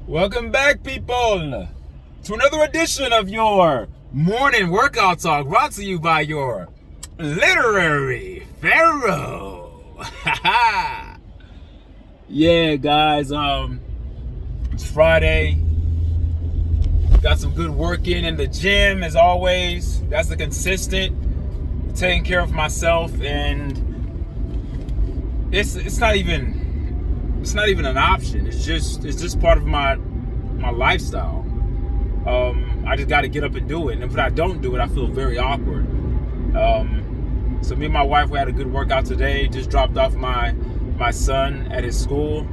Welcome back, people, to another edition of your morning workout talk brought to you by your literary pharaoh. Yeah, guys, it's Friday. Got some good work in the gym as always. That's the consistent taking care of myself, and it's not even an option. It's just part of my lifestyle. I just got to get up and do it. And if I don't do it, I feel very awkward. So me and my wife, we had a good workout today. Just dropped off my son at his school.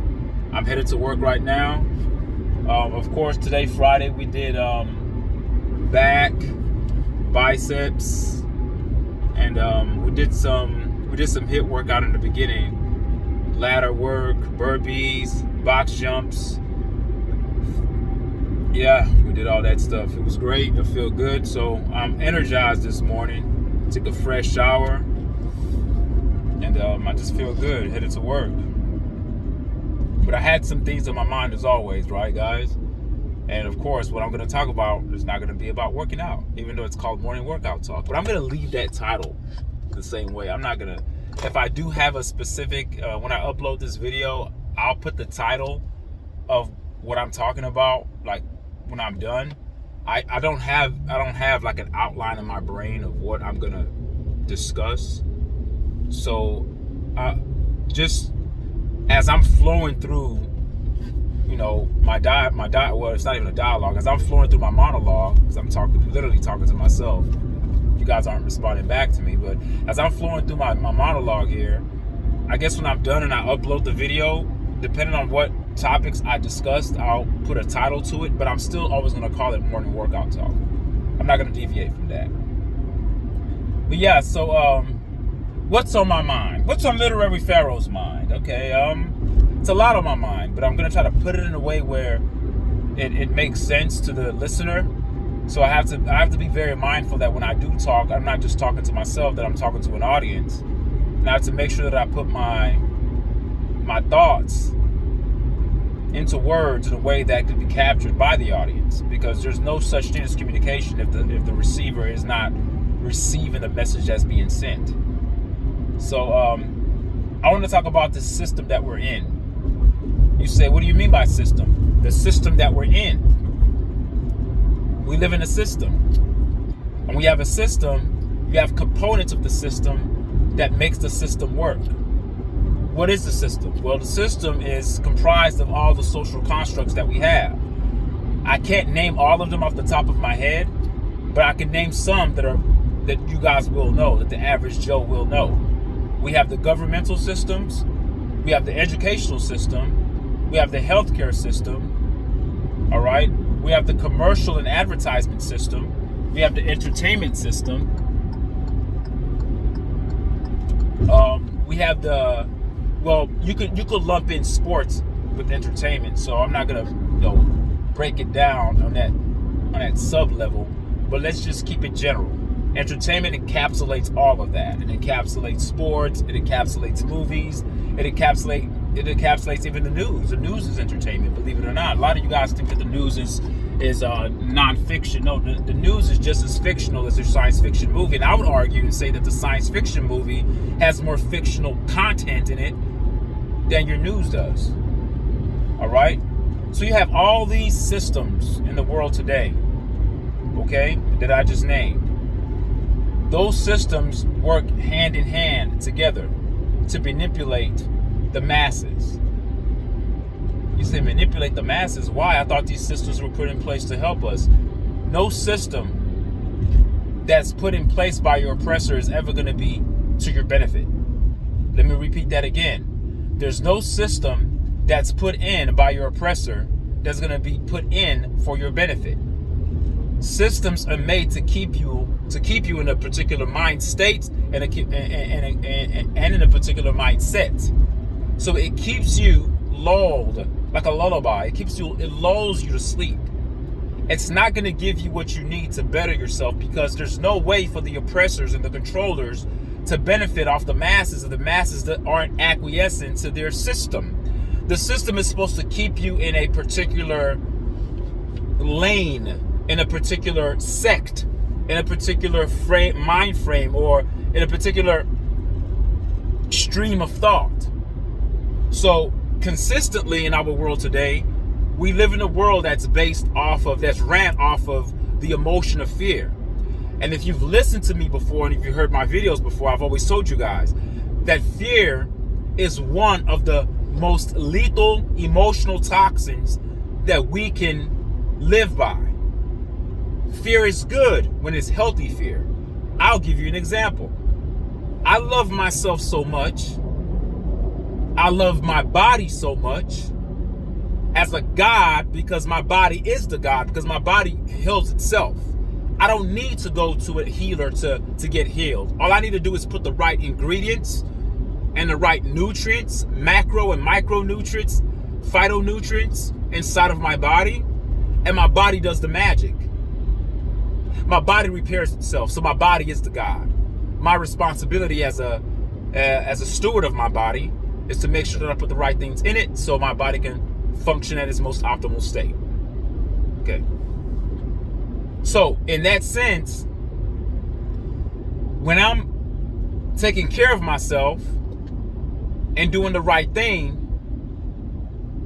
I'm headed to work right now. Of course, today, Friday, we did back, biceps, and we did some HIIT workout in the beginning. Ladder work, burpees, box jumps. Yeah, we did all that stuff. It was great. I feel good. So I'm energized this morning. Took a fresh shower. And I just feel good. Headed to work. But I had some things on my mind as always, right, guys? And of course, what I'm going to talk about is not going to be about working out, even though it's called Morning Workout Talk. But I'm going to leave that title the same way. I'm not going to... If I do have a specific, when I upload this video, I'll put the title of what I'm talking about, like when I'm done. I don't have like an outline in my brain of what I'm gonna discuss. So, just as I'm flowing through, my diet. Well, it's not even a dialogue. As I'm flowing through my monologue, because I'm literally talking to myself. You guys aren't responding back to me, but as I'm flowing through my monologue here, I guess when I'm done and I upload the video, depending on what topics I discussed, I'll put a title to it, but I'm still always going to call it Morning Workout Talk. I'm not going to deviate from that. But yeah, so what's on my mind? What's on Literary Pharaoh's mind? Okay, it's a lot on my mind, but I'm going to try to put it in a way where it makes sense to the listener. So I have to be very mindful that when I do talk, I'm not just talking to myself, that I'm talking to an audience. And I have to make sure that I put my thoughts into words in a way that could be captured by the audience, because there's no such thing as communication if the receiver is not receiving the message that's being sent. So I want to talk about the system that we're in. You say, what do you mean by system? The system that we're in. We live in a system. And we have a system, you have components of the system that makes the system work. What is the system? Well, the system is comprised of all the social constructs that we have. I can't name all of them off the top of my head, but I can name some that you guys will know, that the average Joe will know. We have the governmental systems, we have the educational system, we have the healthcare system, all right? We have the commercial and advertisement system. We have the entertainment system. We have you could lump in sports with entertainment. So I'm not gonna break it down on that sub level, but let's just keep it general. Entertainment encapsulates all of that. It encapsulates sports. It encapsulates movies. It encapsulates even the news. The news is entertainment, believe it or not. A lot of you guys think that the news is non-fiction. No, the news is just as fictional as their science fiction movie. And I would argue and say that the science fiction movie has more fictional content in it than your news does. All right? So you have all these systems in the world today, okay, that I just named. Those systems work hand in hand together to manipulate the masses. You say manipulate the masses? Why? I thought these systems were put in place to help us. No system that's put in place by your oppressor is ever going to be to your benefit. Let me repeat that again. There's no system that's put in by your oppressor that's going to be put in for your benefit. Systems are made to keep you in a particular mind state and in a particular mindset. So it keeps you lulled like a lullaby. It lulls you to sleep. It's not going to give you what you need to better yourself, because there's no way for the oppressors and the controllers to benefit off the masses that aren't acquiescent to their system. The system is supposed to keep you in a particular lane, in a particular sect, in a particular mind frame, or in a particular stream of thought. So consistently in our world today, we live in a world that's ran off of the emotion of fear. And if you've listened to me before, and if you heard my videos before, I've always told you guys that fear is one of the most lethal emotional toxins that we can live by. Fear is good when it's healthy fear. I'll give you an example. I love myself so much. I love my body so much as a God, because my body is the God, because my body heals itself. I don't need to go to a healer to get healed. All I need to do is put the right ingredients and the right nutrients, macro and micronutrients, phytonutrients inside of my body, and my body does the magic. My body repairs itself, so my body is the God. My responsibility as a steward of my body is to make sure that I put the right things in it so my body can function at its most optimal state. Okay. So in that sense, when I'm taking care of myself and doing the right thing,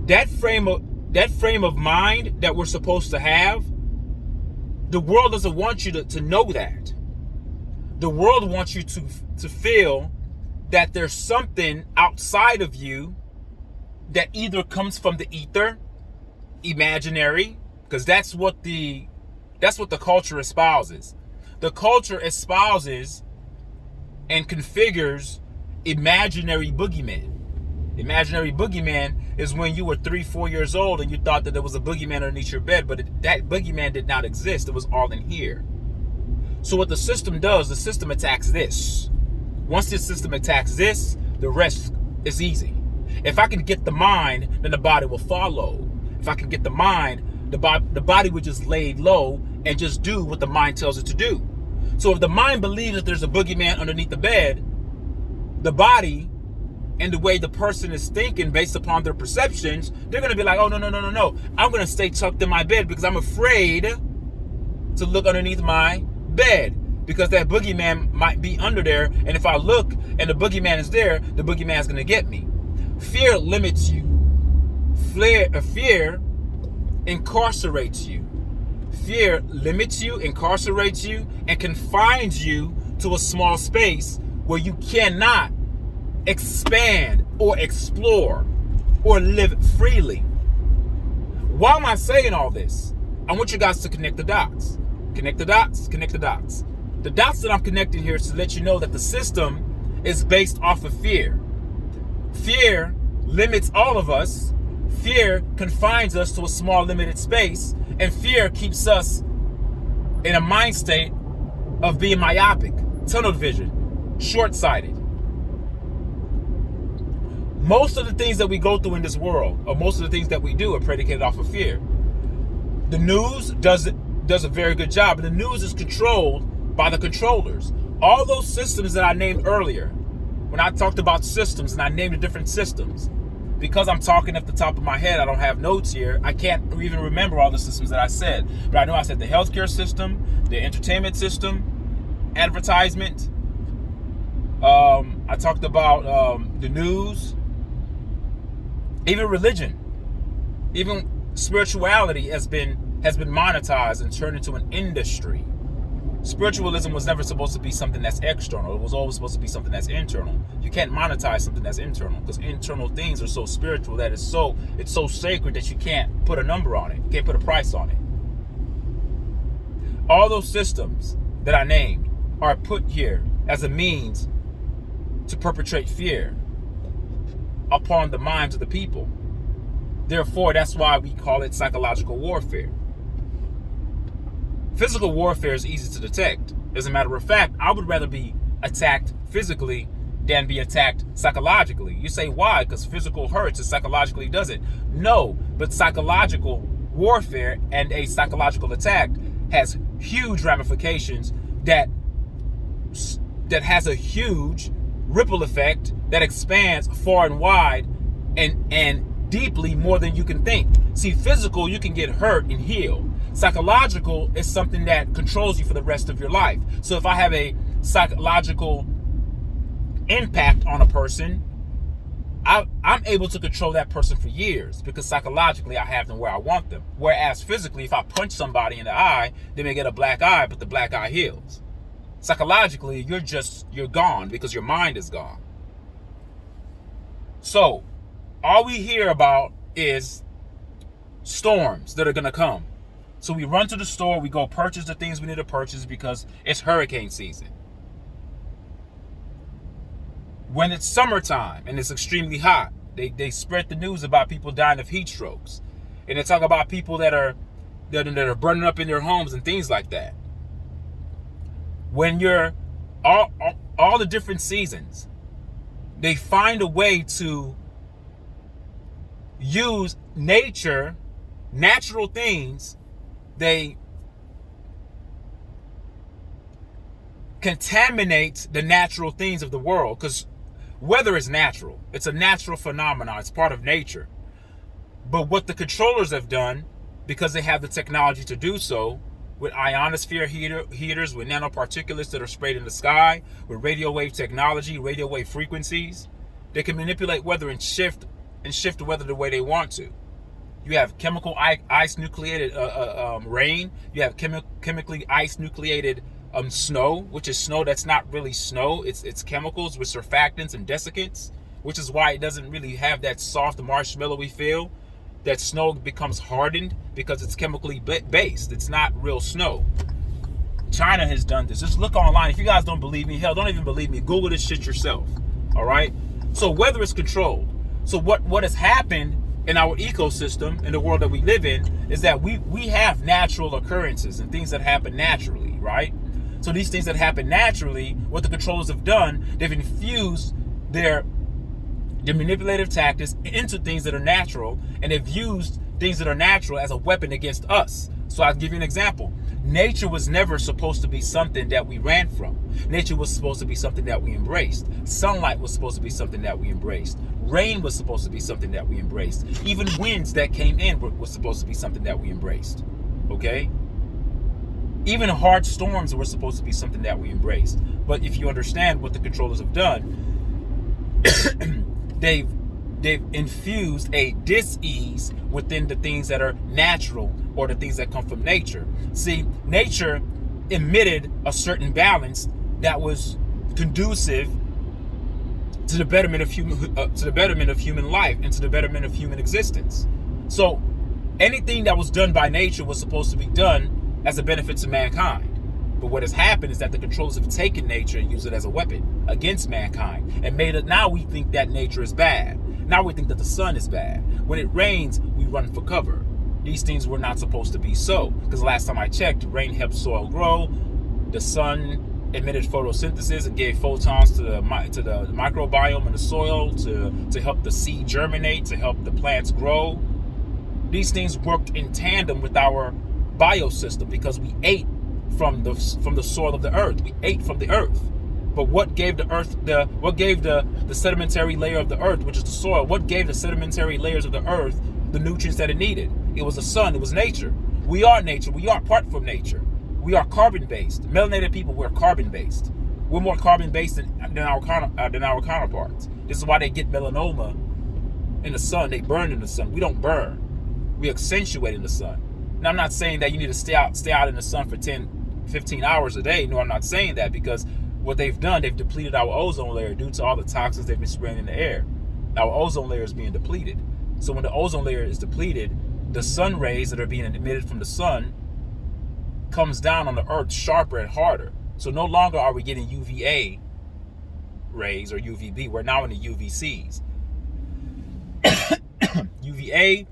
that frame of mind that we're supposed to have, the world doesn't want you to know that. The world wants you to feel that there's something outside of you that either comes from the ether, imaginary, because that's what the culture espouses. The culture espouses and configures imaginary boogeymen. Imaginary boogeyman is when you were 3-4 years old and you thought that there was a boogeyman underneath your bed, but that boogeyman did not exist. It was all in here. So what the system does, the system attacks this. Once the system attacks this, the rest is easy. If I can get the mind, then the body will follow. If I can get the mind, the body would just lay low and just do what the mind tells it to do. So if the mind believes that there's a boogeyman underneath the bed, the body and the way the person is thinking based upon their perceptions, they're going to be like, oh, no. I'm going to stay tucked in my bed because I'm afraid to look underneath my bed because that boogeyman might be under there. And if I look and the boogeyman is there, the boogeyman is going to get me. Fear limits you. Fear incarcerates you. Fear limits you, incarcerates you, and confines you to a small space where you cannot expand or explore or live freely. Why am I saying all this? I want you guys to connect the dots. Connect the dots, connect the dots. The dots that I'm connecting here is to let you know that the system is based off of fear. Fear limits all of us. Fear confines us to a small limited space, and fear keeps us in a mind state of being myopic, tunnel vision, short-sighted. Most of the things that we go through in this world, or most of the things that we do, are predicated off of fear. The news does a very good job, and the news is controlled by the controllers. All those systems that I named earlier, when I talked about systems and I named the different systems, because I'm talking off the top of my head, I don't have notes here, I can't even remember all the systems that I said. But I know I said the healthcare system, the entertainment system, advertisement. I talked about the news, even religion, even spirituality has been monetized and turned into an industry. Spiritualism was never supposed to be something that's external. It was always supposed to be something that's internal. You can't monetize something that's internal because internal things are so spiritual that it's so sacred that you can't put a number on it. You can't put a price on it. All those systems that I named are put here as a means to perpetrate fear upon the minds of the people. Therefore, that's why we call it psychological warfare. Physical warfare is easy to detect. As a matter of fact, I would rather be attacked physically than be attacked psychologically. You say, why? Because physical hurts and psychologically doesn't. No, but psychological warfare and a psychological attack has huge ramifications that has a huge ripple effect that expands far and wide and deeply more than you can think. See, physical, you can get hurt and heal. Psychological is something that controls you for the rest of your life. So if I have a psychological impact on a person, I'm able to control that person for years because psychologically I have them where I want them. Whereas physically, if I punch somebody in the eye, they may get a black eye, but the black eye heals. Psychologically, you're gone because your mind is gone. So all we hear about is storms that are going to come. So we run to the store, we go purchase the things we need to purchase because it's hurricane season. When it's summertime and it's extremely hot, they spread the news about people dying of heat strokes. And they talk about people that are burning up in their homes and things like that. When you're all the different seasons, they find a way to use nature, natural things. They contaminate the natural things of the world because weather is natural. It's a natural phenomenon. It's part of nature. But what the controllers have done, because they have the technology to do so, with ionosphere heaters, with nanoparticulates that are sprayed in the sky, with radio wave technology, radio wave frequencies, they can manipulate weather and shift the weather the way they want to. You have chemical ice nucleated rain. You have chemically ice nucleated snow, which is snow that's not really snow. It's chemicals with surfactants and desiccants, which is why it doesn't really have that soft marshmallowy feel. That snow becomes hardened because it's chemically based. It's not real snow. China has done this. Just look online. If you guys don't believe me, hell, don't even believe me. Google this shit yourself. All right? So weather is controlled. So what has happened in our ecosystem, in the world that we live in, is that we have natural occurrences and things that happen naturally, right? So these things that happen naturally, what the controllers have done, they've infused their manipulative tactics into things that are natural, and they've used things that are natural as a weapon against us. So I'll give you an example. Nature was never supposed to be something that we ran from. Nature was supposed to be something that we embraced. Sunlight was supposed to be something that we embraced. Rain was supposed to be something that we embraced. Even winds that came in was supposed to be something that we embraced. Okay? Even hard storms were supposed to be something that we embraced. But if you understand what the controllers have done, they've infused a dis-ease within the things that are natural or the things that come from nature. See, nature emitted a certain balance that was conducive to the betterment of human life and to the betterment of human existence. So anything that was done by nature was supposed to be done as a benefit to mankind. But what has happened is that the controllers have taken nature and used it as a weapon against mankind and made it. Now we think that nature is bad. Now we think that the sun is bad. When it rains, we run for cover. These things were not supposed to be so, because last time I checked, rain helped soil grow. The sun emitted photosynthesis and gave photons to the microbiome in the soil to help the seed germinate, to help the plants grow. These things worked in tandem with our biosystem because we ate from the soil of the earth. We ate from the earth. But what gave the sedimentary layer of the earth, which is the soil, what gave the sedimentary layers of the earth the nutrients that it needed? It was the sun. It was nature. We are nature. We are apart from nature. We are carbon-based. Melanated people, we're carbon-based. We're more carbon-based than our counterparts. This is why they get melanoma in the sun. They burn in the sun. We don't burn. We accentuate in the sun. Now, I'm not saying that you need to stay out in the sun for 10, 15 hours a day. No, I'm not saying that, because what they've done, they've depleted our ozone layer due to all the toxins they've been spraying in the air. Our ozone layer is being depleted. So when the ozone layer is depleted, the sun rays that are being emitted from the sun comes down on the earth sharper and harder. So no longer are we getting UVA rays or UVB. We're now in the UVCs. UVA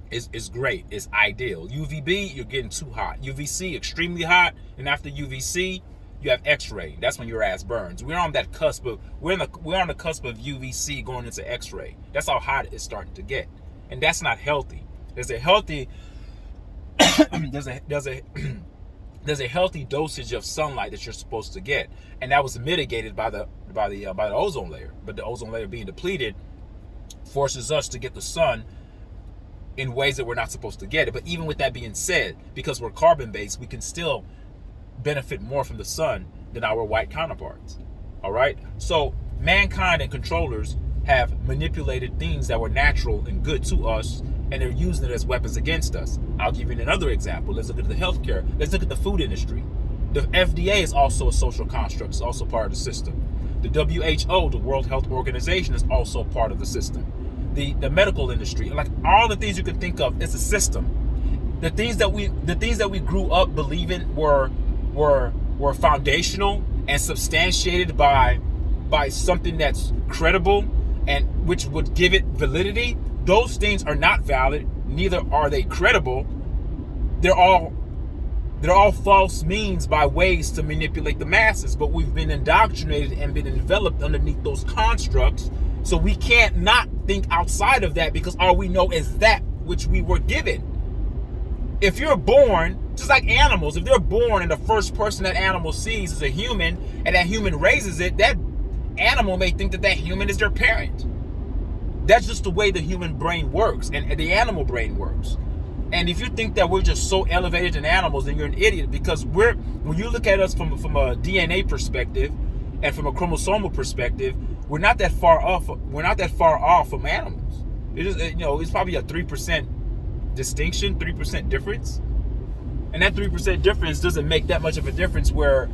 is great. It's ideal. UVB, you're getting too hot. UVC, extremely hot. And after UVC, you have X-ray. That's when your ass burns. We're on that cusp of we're on the cusp of UVC going into X-ray. That's how hot it's starting to get, and that's not healthy. There's a healthy there's a healthy dosage of sunlight that you're supposed to get, and that was mitigated by the ozone layer. But the ozone layer being depleted forces us to get the sun in ways that we're not supposed to get it. But even with that being said, because we're carbon-based, we can still benefit more from the sun than our white counterparts. All right? So mankind and controllers have manipulated things that were natural and good to us, and they're using it as weapons against us. I'll give you another example. Let's look at the healthcare. Let's look at the food industry. The FDA is also a social construct. It's also part of the system. The WHO, the World Health Organization, is also part of the system. The medical industry, like all the things you can think of, it's a system. The things that we grew up believing were foundational and substantiated by something that's credible and which would give it validity. Those things are not valid, neither are they credible. They're all false means by ways to manipulate the masses, but we've been indoctrinated and been enveloped underneath those constructs, so we can't not think outside of that, because all we know is that which we were given. If you're born, just like animals, if they're born and the first person that animal sees is a human, and that human raises it, that animal may think that human is their parent. That's just the way the human brain works and the animal brain works. And if you think that we're just so elevated than animals, then you're an idiot, because when you look at us from a DNA perspective and from a chromosomal perspective, we're not that far off. We're not that far off from animals. It is, it's probably a 3% distinction, 3% difference. And that 3% difference doesn't make that much of a difference where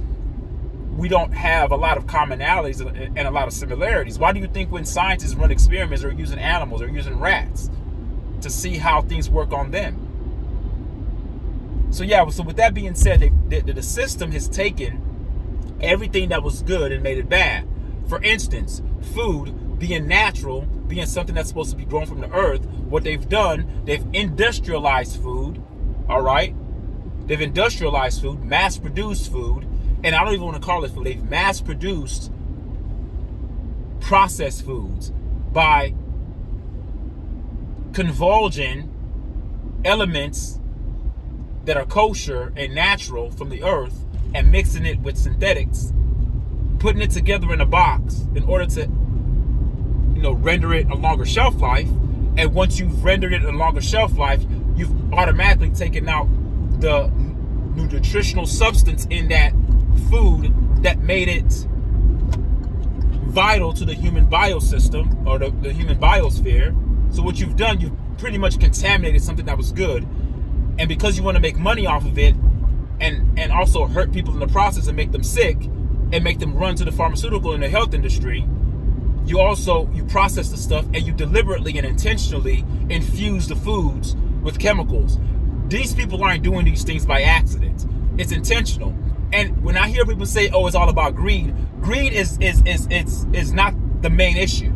we don't have a lot of commonalities and a lot of similarities. Why do you think when scientists run experiments or using animals or using rats to see how things work on them? So with that being said, the system has taken everything that was good and made it bad. For instance, food being natural, being something that's supposed to be grown from the earth, what they've done, they've industrialized food, all right? They've industrialized food, mass-produced food, and I don't even want to call it food. They've mass-produced processed foods by convulging elements that are kosher and natural from the earth and mixing it with synthetics, putting it together in a box in order to, render it a longer shelf life. And once you've rendered it a longer shelf life, you've automatically taken out the nutritional substance in that food that made it vital to the human biosystem or the human biosphere. So what you've done, you've pretty much contaminated something that was good. And because you want to make money off of it and also hurt people in the process and make them sick and make them run to the pharmaceutical and the health industry, you process the stuff and you deliberately and intentionally infuse the foods with chemicals. These people aren't doing these things by accident. It's intentional. And when I hear people say, "Oh, it's all about greed," greed is not the main issue.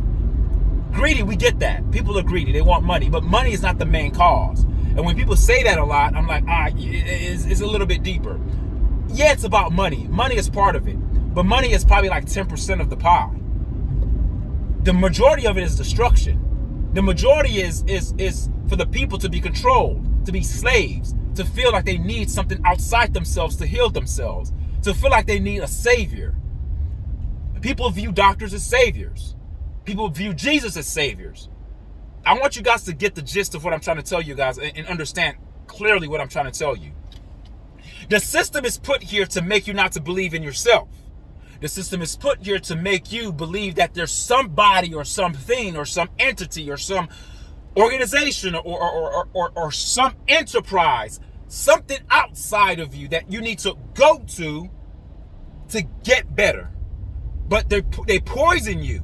Greedy, we get that. People are greedy. They want money, but money is not the main cause. And when people say that a lot, I'm like, it's a little bit deeper. Yeah, it's about money. Money is part of it, but money is probably like 10% of the pie. The majority of it is destruction. The majority is for the people to be controlled, to be slaves, to feel like they need something outside themselves to heal themselves, to feel like they need a savior. People view doctors as saviors. People view Jesus as saviors. I want you guys to get the gist of what I'm trying to tell you guys and understand clearly what I'm trying to tell you. The system is put here to make you not to believe in yourself. The system is put here to make you believe that there's somebody or something or some entity or some organization or some enterprise, something outside of you that you need to go to get better. But they poison you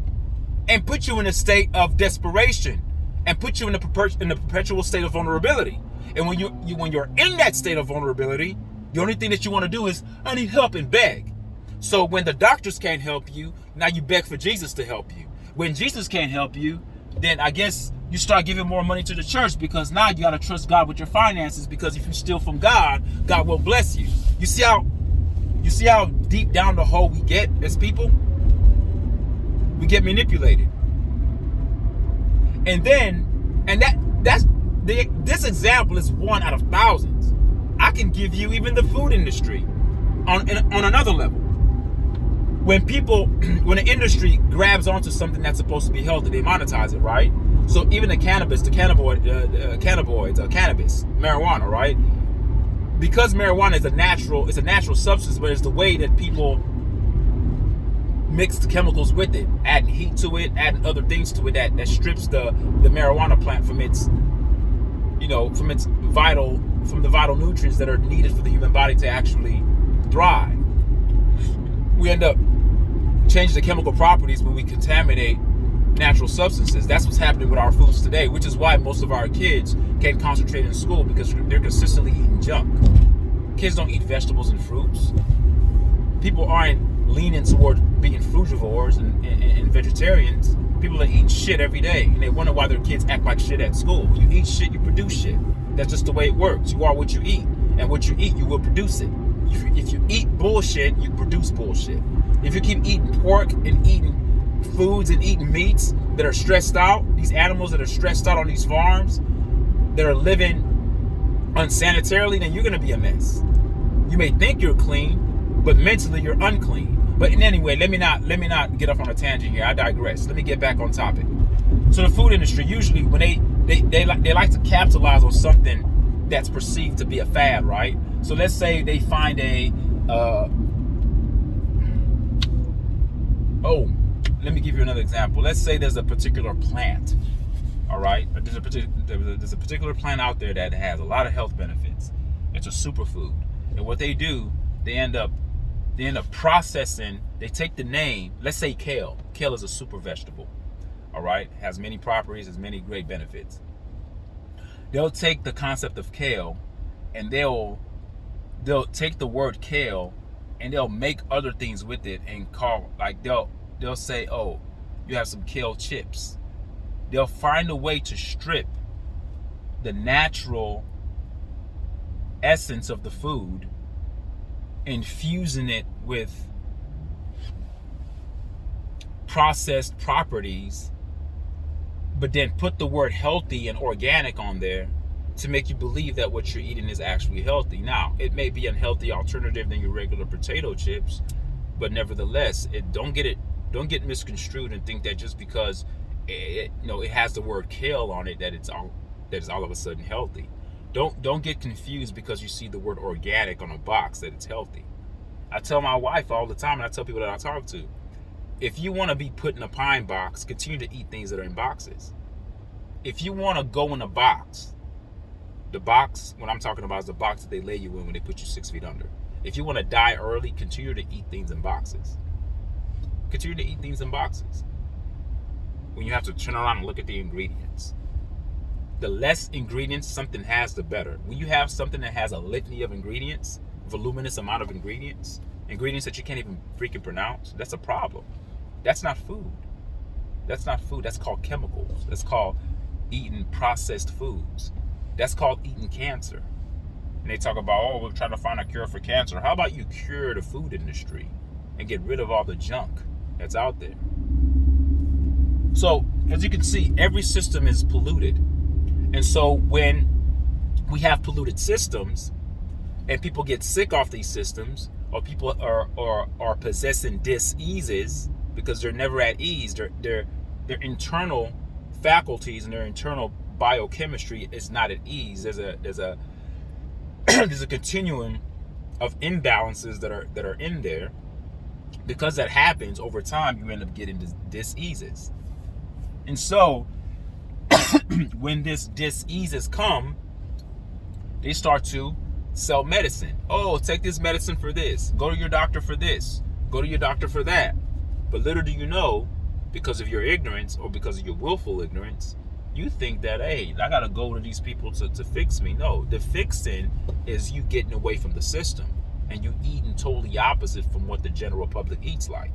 and put you in a state of desperation and put you in the perpetual state of vulnerability. And when you're in that state of vulnerability, the only thing that you want to do is, I need help, and beg. So when the doctors can't help you, now you beg for Jesus to help you. When Jesus can't help you, then I guess you start giving more money to the church, because now you got to trust God with your finances, because if you steal from God, God will bless you. You see how deep down the hole we get as people? We get manipulated. This example is one out of thousands. I can give you even the food industry on another level. When the industry grabs onto something that's supposed to be healthy, they monetize it, right? So even the cannabis, cannabis, marijuana, right? Because marijuana is a natural substance, but it's the way that people mix the chemicals with it, adding heat to it, adding other things to it that strips the marijuana plant from its, from the vital nutrients that are needed for the human body to actually thrive. We end up changing the chemical properties when we contaminate natural substances. That's what's happening with our foods today, which is why most of our kids can't concentrate in school, because they're consistently eating junk. Kids don't eat vegetables and fruits. People aren't leaning toward being frugivores and vegetarians. People are eating shit every day, and they wonder why their kids act like shit at school. You eat shit, you produce shit. That's just the way it works. You are what you eat, and what you eat, you will produce it. If you eat bullshit, you produce bullshit. If you keep eating pork and eating foods and eating meats that are stressed out, these animals that are stressed out on these farms, that are living unsanitarily, then you're going to be a mess. You may think you're clean, but mentally you're unclean. But anyway, let me not get off on a tangent here. I digress. Let me get back on topic. So the food industry, usually when they like to capitalize on something that's perceived to be a fad, right? So let's say they find let me give you another example. Let's say there's a particular plant, all right? There's a particular plant out there that has a lot of health benefits. It's a superfood. And what they do, they end up processing, they take the name, let's say kale. Kale is a super vegetable, all right? Has many properties, has many great benefits. They'll take the concept of kale and they'll take the word kale and they'll make other things with it and call, like they'll say, oh, you have some kale chips. They'll find a way to strip the natural essence of the food, infusing it with processed properties, but then put the word healthy and organic on there to make you believe that what you're eating is actually healthy. Now, it may be an unhealthy alternative than your regular potato chips, but nevertheless, don't get misconstrued and think that just because it has the word kale on it that it's all of a sudden healthy. Don't get confused because you see the word organic on a box that it's healthy. I tell my wife all the time, and I tell people that I talk to, if you want to be put in a pine box, continue to eat things that are in boxes. If you want to go in a box, the box, what I'm talking about is the box that they lay you in when they put you 6 feet under. If you want to die early, continue to eat things in boxes. Continue to eat things in boxes. When you have to turn around and look at the ingredients. The less ingredients something has, the better. When you have something that has a litany of ingredients, voluminous amount of ingredients that you can't even freaking pronounce, that's a problem. That's not food. That's not food. That's called chemicals. That's called eating processed foods. That's called eating cancer. And they talk about, oh, we're trying to find a cure for cancer. How about you cure the food industry and get rid of all the junk that's out there? So, as you can see, every system is polluted. And so when we have polluted systems and people get sick off these systems, or people are possessing dis-eases because they're never at ease, their internal faculties and their internal biochemistry is not at ease. There's a continuum of imbalances that are in there. Because that happens over time, you end up getting dis-eases. And so when this dis-eases come, they start to sell medicine. Oh, take this medicine for this. Go to your doctor for this. Go to your doctor for that. But little do you know, because of your ignorance or because of your willful ignorance, you think that, hey, I got to go to these people to fix me. No, the fixing is you getting away from the system and you eating totally opposite from what the general public eats like.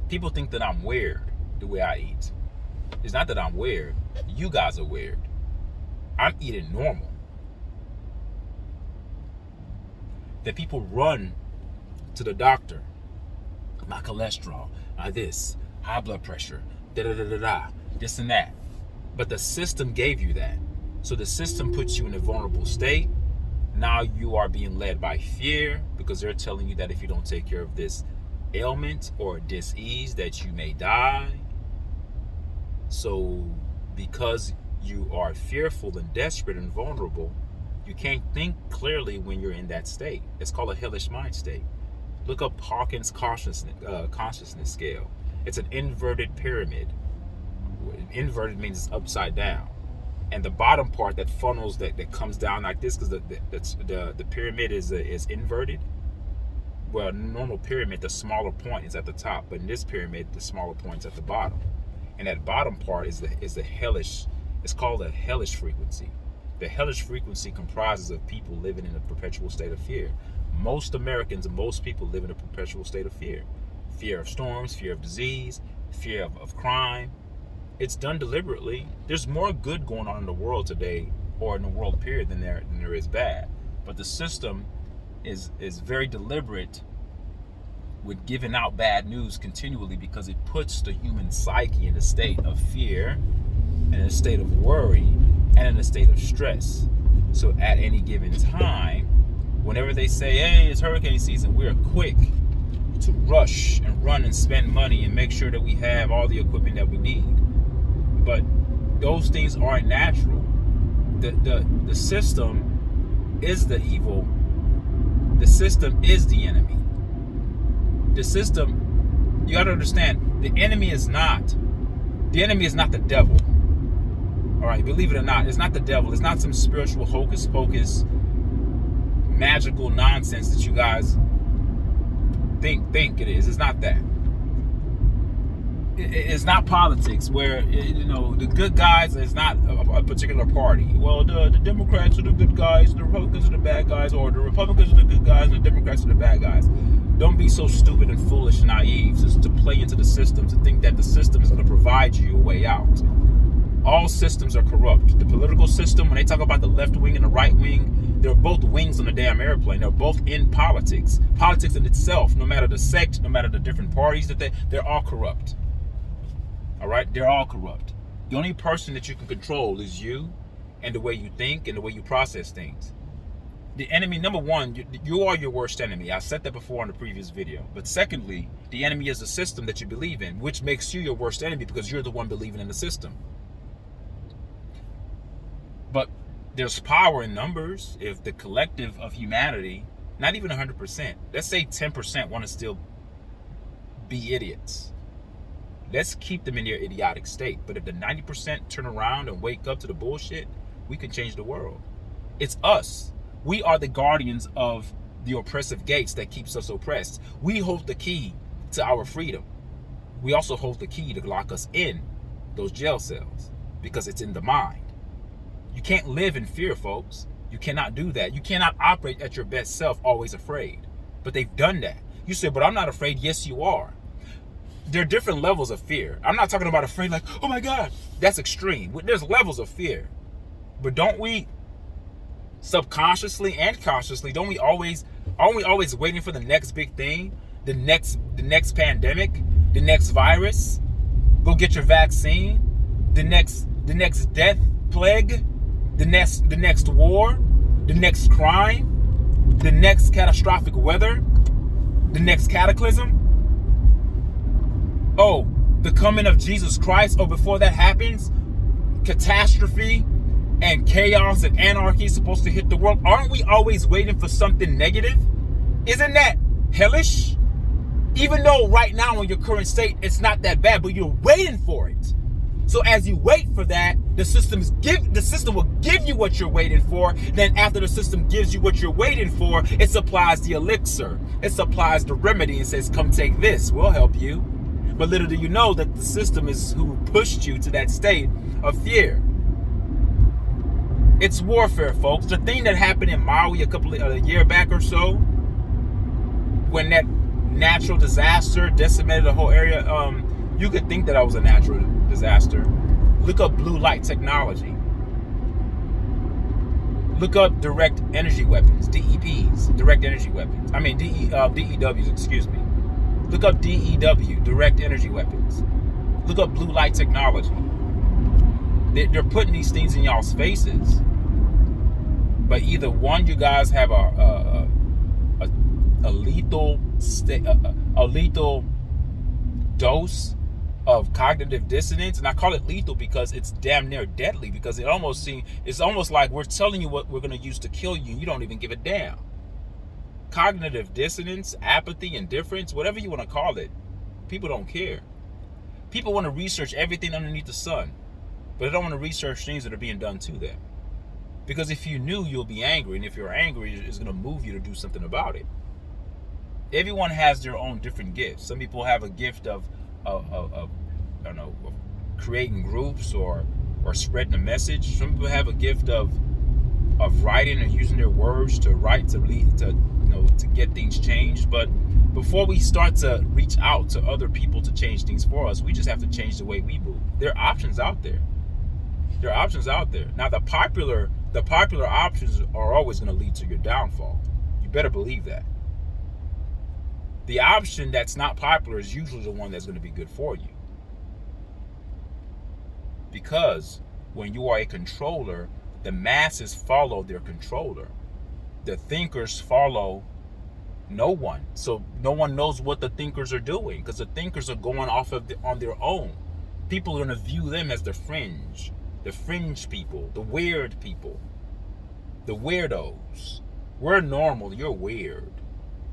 People think that I'm weird the way I eat. It's not that I'm weird. You guys are weird. I'm eating normal. That people run to the doctor. My cholesterol, this, high blood pressure, this and that. But the system gave you that. So the system puts you in a vulnerable state. Now you are being led by fear because they're telling you that if you don't take care of this ailment or dis-ease that you may die. So because you are fearful and desperate and vulnerable, you can't think clearly when you're in that state. It's called a hellish mind state. Look up Hawkins consciousness scale. It's an inverted pyramid. Inverted means it's upside down, and the bottom part, that funnels, that comes down like this, because the pyramid is inverted. Well, a normal pyramid, the smaller point is at the top, but in this pyramid, the smaller point is at the bottom, and that bottom part is the hellish. It's called a hellish frequency. The hellish frequency comprises of people living in a perpetual state of fear. Most Americans and most people live in a perpetual state of fear. Fear of storms, fear of disease, fear of crime. It's done deliberately. There's more good going on in the world today, or in the world period, than there is bad. But the system is very deliberate with giving out bad news continually, because it puts the human psyche in a state of fear, and in a state of worry, and in a state of stress. So at any given time, whenever they say, hey, it's hurricane season, we're quick to rush and run and spend money and make sure that we have all the equipment that we need. But those things aren't natural. The system is the evil. The system is the enemy. The system, you got to understand, the enemy is not the devil. All right, believe it or not, it's not the devil. It's not some spiritual hocus pocus, magical nonsense that you guys think it is. It's not that. It's not politics where, the good guys is not a particular party. Well, the Democrats are the good guys, the Republicans are the bad guys, or the Republicans are the good guys and the Democrats are the bad guys. Don't be so stupid and foolish and naive just to play into the system, to think that the system is going to provide you a way out. All systems are corrupt. The political system, when they talk about the left wing and the right wing, they're both wings on a damn airplane. They're both in politics. Politics in itself, no matter the sect, no matter the different parties that they're all corrupt. All right, they're all corrupt. The only person that you can control is you, and the way you think and the way you process things. The enemy, number one, you are your worst enemy. I said that before in the previous video. But secondly, the enemy is the system that you believe in, which makes you your worst enemy because you're the one believing in the system. But there's power in numbers. If the collective of humanity, not even 100%, let's say 10% want to still be idiots. Let's keep them in their idiotic state. But if the 90% turn around and wake up to the bullshit, we can change the world. It's us. We are the guardians of the oppressive gates that keeps us oppressed. We hold the key to our freedom. We also hold the key to lock us in those jail cells, because it's in the mind. You can't live in fear, folks. You cannot do that. You cannot operate at your best self, always afraid. But they've done that. You say, but I'm not afraid. Yes, you are. There are different levels of fear. I'm not talking about afraid like, oh my God, that's extreme. There's levels of fear. But don't we subconsciously and consciously, aren't we always waiting for the next big thing? The next pandemic, the next virus, go get your vaccine, the next death plague, the next war, the next crime, the next catastrophic weather, the next cataclysm. Oh, the coming of Jesus Christ. Oh, before that happens, catastrophe and chaos and anarchy is supposed to hit the world. Aren't we always waiting for something negative? Isn't that hellish? Even though right now in your current state, it's not that bad, but you're waiting for it. So as you wait for that, the system will give you what you're waiting for. Then after the system gives you what you're waiting for, it supplies the elixir. It supplies the remedy and says, come take this, we'll help you. But little do you know that the system is who pushed you to that state of fear. It's warfare, folks. The thing that happened in Maui a year back or so, when that natural disaster decimated the whole area, you could think that was a natural disaster. Look up blue light technology. Look up direct energy weapons, DEPs, direct energy weapons. DEWs, excuse me. Look up DEW, direct energy weapons. Look up blue light technology. They're putting these things in y'all's faces. But either one, you guys have a lethal dose of cognitive dissonance, and I call it lethal because it's damn near deadly, because it's almost like we're telling you what we're going to use to kill you and you don't even give a damn. Cognitive dissonance, apathy, indifference, whatever you want to call it, people don't care. People want to research everything underneath the sun, but they don't want to research things that are being done to them. Because if you knew, you'll be angry, and if you're angry, it's going to move you to do something about it. Everyone has their own different gifts. Some people have a gift of I don't know, of creating groups or spreading a message. Some people have a gift of writing or using their words to write to lead to get things changed. But before we start to reach out to other people to change things for us, we just have to change the way we move. There are options out there. There are options out there. Now the popular options are always going to lead to your downfall. You better believe that. The option that's not popular is usually the one that's going to be good for you. Because when you are a controller, the masses follow their controller. The thinkers follow no one. So no one knows what the thinkers are doing, because the thinkers are going off on their own. People are going to view them as the fringe people, the weird people, the weirdos. We're normal, you're weird.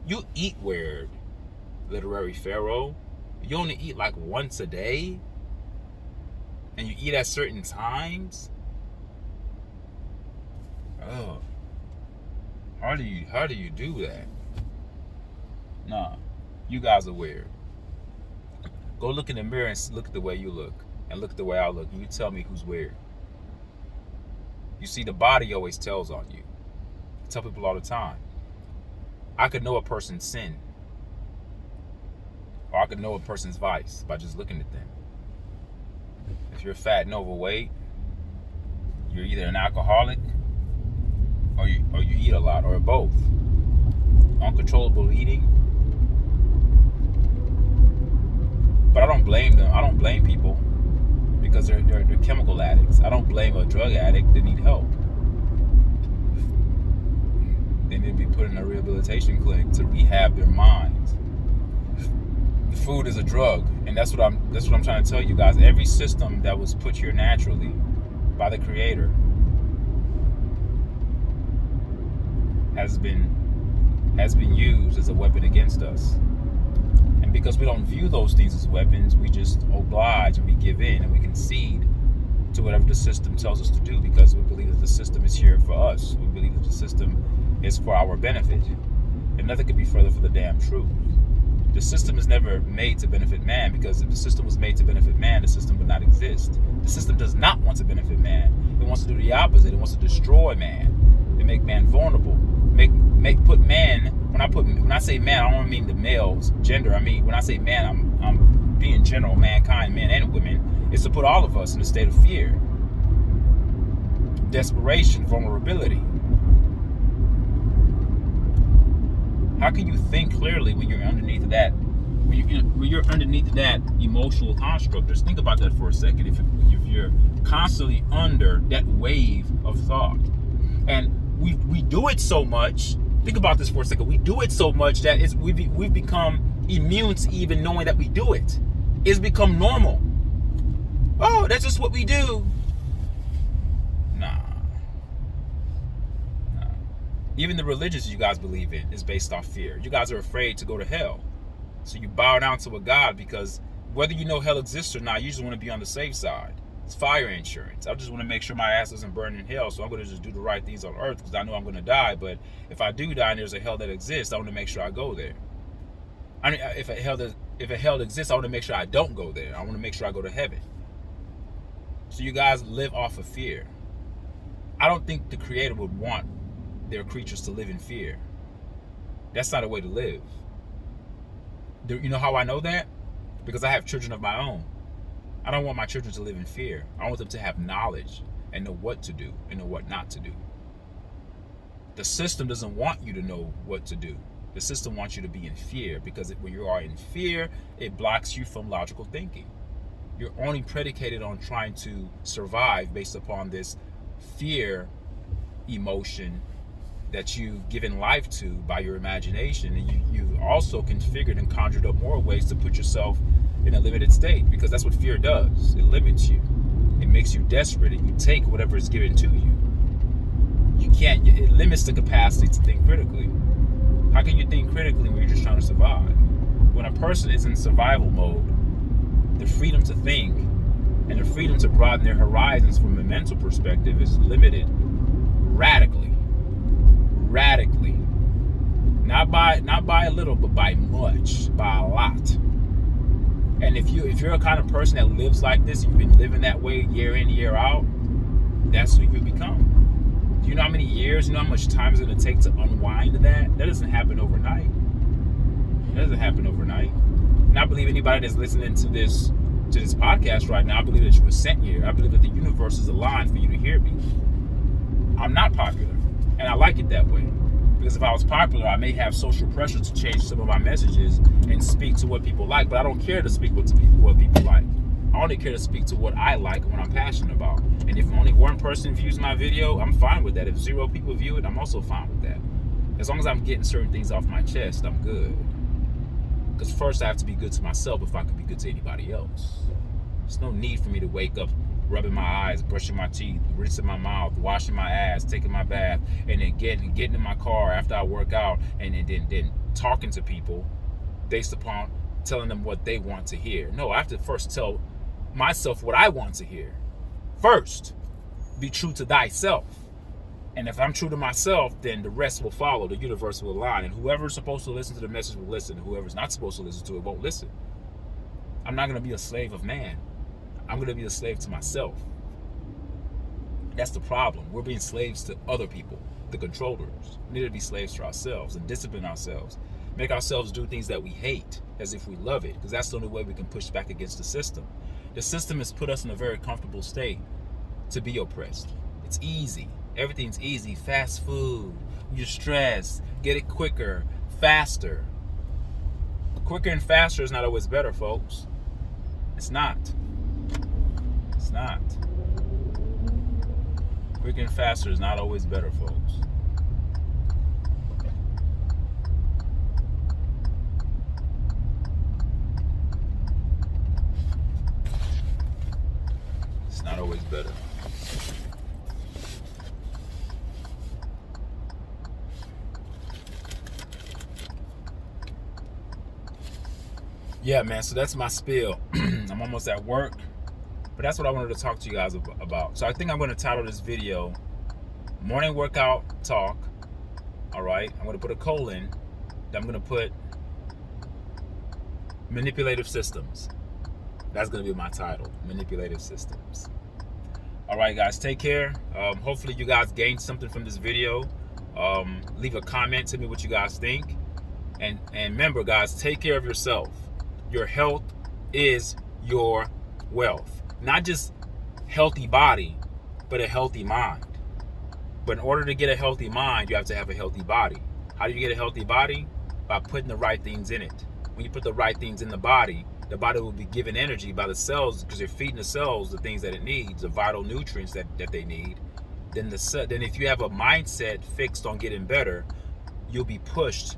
You eat weird, literary pharaoh. You only eat like once a day, and you eat at certain times. Oh, how do you do that? Nah, you guys are weird. Go look in the mirror and look at the way you look, and look at the way I look, and you tell me who's weird. You see, the body always tells on you. I tell people all the time, I could know a person's sin, or I could know a person's vice by just looking at them. If you're fat and overweight, you're either an alcoholic or you eat a lot, or both. Uncontrollable eating. But I don't blame them. I don't blame people because they're chemical addicts. I don't blame a drug addict. They need help. They need to be put in a rehabilitation clinic to rehab their minds. The food is a drug, and that's what I'm trying to tell you guys. Every system that was put here naturally by the Creator has been used as a weapon against us. And because we don't view those things as weapons, we just oblige and we give in and we concede to whatever the system tells us to do, because we believe that the system is here for us. We believe that the system is for our benefit. And nothing could be further from the damn truth. The system is never made to benefit man, because if the system was made to benefit man, the system would not exist. The system does not want to benefit man. It wants to do the opposite. It wants to destroy man. It make man vulnerable. Put man. When I say man, I don't mean the male's gender. I mean, when I say man, I'm being general, mankind, men and women. It's to put all of us in a state of fear, desperation, vulnerability. How can you think clearly when you're underneath that? When you're underneath that emotional construct? Just think about that for a second. If you're constantly under that wave of thought, and we do it so much. Think about this for a second. We do it so much that we've become immune to even knowing that we do it. It's become normal. Oh, that's just what we do. Nah. Even the religions you guys believe in is based off fear. You guys are afraid to go to hell. So you bow down to a God, because whether you know hell exists or not, you just want to be on the safe side. It's fire insurance. I just want to make sure my ass doesn't burn in hell, so I'm going to just do the right things on earth, because I know I'm going to die. But if I do die and there's a hell that exists, I want to make sure I go there. I mean, if a hell exists, I want to make sure I don't go there. I want to make sure I go to heaven. So you guys live off of fear. I don't think the Creator would want their creatures to live in fear. That's not a way to live. You know how I know that? Because I have children of my own. I don't want my children to live in fear. I want them to have knowledge and know what to do and know what not to do. The system doesn't want you to know what to do. The system wants you to be in fear, because when you are in fear, it blocks you from logical thinking. You're only predicated on trying to survive based upon this fear emotion that you've given life to by your imagination. And you've also configured and conjured up more ways to put yourself in a limited state, because that's what fear does. It limits you. It makes you desperate, and you take whatever is given to you. It limits the capacity to think critically. How can you think critically when you're just trying to survive? When a person is in survival mode, the freedom to think and the freedom to broaden their horizons from a mental perspective is limited radically. Not by a little, but by much, by a lot. And if you're a kind of person that lives like this, you've been living that way year in, year out, that's who you become. Do you know how many years, you know how much time it's going to take to unwind that? That doesn't happen overnight. And I believe anybody that's listening to this podcast right now, I believe that you were sent here. I believe that the universe is aligned for you to hear me. I'm not popular, and I like it that way. Because if I was popular, I may have social pressure to change some of my messages and speak to what people like, but I don't care to speak what people like. I only care to speak to what I like and what I'm passionate about. And if only one person views my video, I'm fine with that. If 0 people view it, I'm also fine with that. As long as I'm getting certain things off my chest, I'm good. Because first I have to be good to myself if I can be good to anybody else. There's no need for me to wake up rubbing my eyes, brushing my teeth, rinsing my mouth, washing my ass, taking my bath, and then getting in my car after I work out, and then talking to people based upon telling them what they want to hear. No, I have to first tell myself what I want to hear. First, be true to thyself. And if I'm true to myself, then the rest will follow. The universe will align. And whoever's supposed to listen to the message will listen. Whoever's not supposed to listen to it won't listen. I'm not going to be a slave of man. I'm going to be a slave to myself. That's the problem. We're being slaves to other people, the controllers. We need to be slaves to ourselves and discipline ourselves. Make ourselves do things that we hate as if we love it, because that's the only way we can push back against the system. The system has put us in a very comfortable state to be oppressed. It's easy. Everything's easy. Fast food. You're stressed. Get it quicker, faster. Quicker and faster is not always better, folks. It's not. It's not. Quicker and faster is not always better, folks. It's not always better. Yeah, man, so that's my spiel. I'm almost at work, but that's what I wanted to talk to you guys about. So I think I'm going to title this video Morning Workout Talk. All right, I'm going to put a colon. Then I'm going to put Manipulative Systems. That's going to be my title, Manipulative Systems. All right, guys, take care. Hopefully you guys gained something from this video. Leave a comment, tell me what you guys think. And remember, guys, take care of yourself. Your health is your wealth. Not just healthy body, but a healthy mind. But in order to get a healthy mind, you have to have a healthy body. How do you get a healthy body? By putting the right things in it. When you put the right things in the body will be given energy by the cells, because you're feeding the cells the things that it needs, the vital nutrients that they need. Then if you have a mindset fixed on getting better, you'll be pushed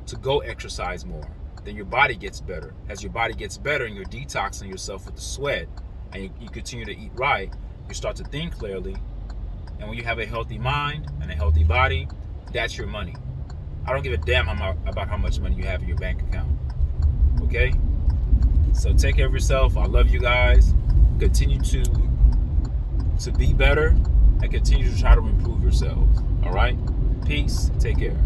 to go exercise more. Then your body gets better. As your body gets better and you're detoxing yourself with the sweat, and you continue to eat right, you start to think clearly. And when you have a healthy mind and a healthy body, that's your money. I don't give a damn about how much money you have in your bank account. Okay? So take care of yourself. I love you guys. Continue to be better and continue to try to improve yourselves. All right? Peace. Take care.